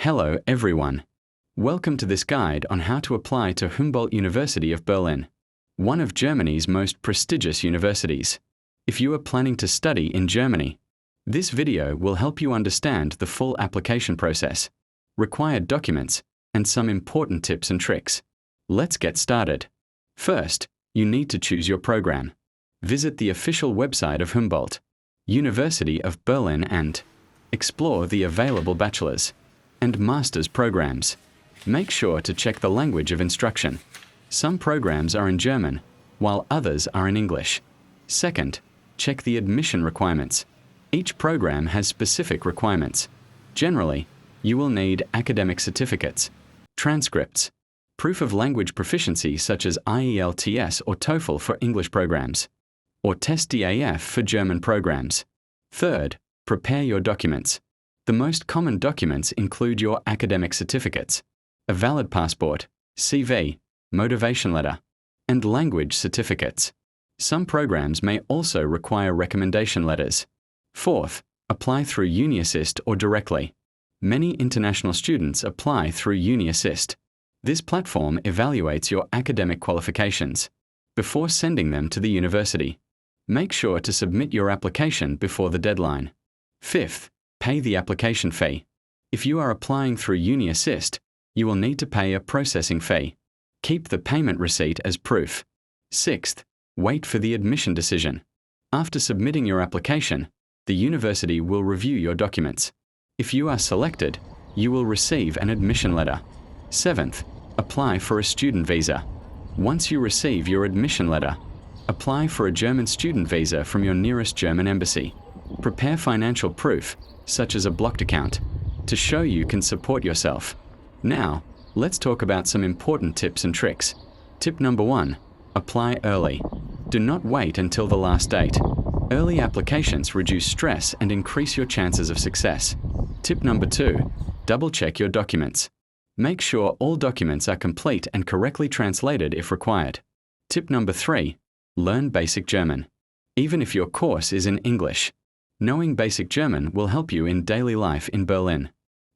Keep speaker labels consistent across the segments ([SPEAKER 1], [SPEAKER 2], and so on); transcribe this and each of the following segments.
[SPEAKER 1] Hello everyone. Welcome to this guide on how to apply to Humboldt University of Berlin, one of Germany's most prestigious universities. If you are planning to study in Germany, this video will help you understand the full application process, required documents, and some important tips and tricks. Let's get started. First, you need to choose your program. Visit the official website of Humboldt University of Berlin and explore the available bachelor's and master's programs. Make sure to check the language of instruction. Some programs are in German, while others are in English. Second, check the admission requirements. Each program has specific requirements. Generally, you will need academic certificates, transcripts, proof of language proficiency such as IELTS or TOEFL for English programs, or Test DAF for German programs. Third, prepare your documents. The most common documents include your academic certificates, a valid passport, CV, motivation letter, and language certificates. Some programs may also require recommendation letters. Fourth, apply through Uni-Assist or directly. Many international students apply through Uni-Assist. This platform evaluates your academic qualifications before sending them to the university. Make sure to submit your application before the deadline. Fifth, pay the application fee. If you are applying through Uni-Assist, you will need to pay a processing fee. Keep the payment receipt as proof. Sixth, wait for the admission decision. After submitting your application, the university will review your documents. If you are selected, you will receive an admission letter. Seventh, apply for a student visa. Once you receive your admission letter, apply for a German student visa from your nearest German embassy. Prepare financial proof, such as a blocked account, to show you can support yourself. Now, let's talk about some important tips and tricks. Tip number 1, apply early. Do not wait until the last date. Early applications reduce stress and increase your chances of success. Tip number 2, double-check your documents. Make sure all documents are complete and correctly translated if required. Tip number 3, learn basic German. Even if your course is in English, knowing basic German will help you in daily life in Berlin.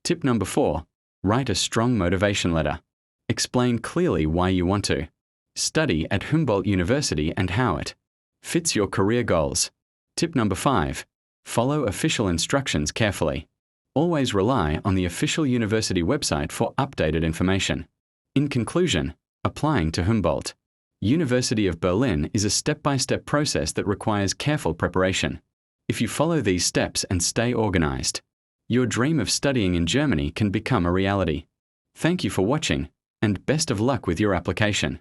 [SPEAKER 1] Tip number 4, write a strong motivation letter. Explain clearly why you want to study at Humboldt University and how it fits your career goals. Tip number 5, follow official instructions carefully. Always rely on the official university website for updated information. In conclusion, applying to Humboldt University of Berlin is a step-by-step process that requires careful preparation. If you follow these steps and stay organized, your dream of studying in Germany can become a reality. Thank you for watching, and best of luck with your application.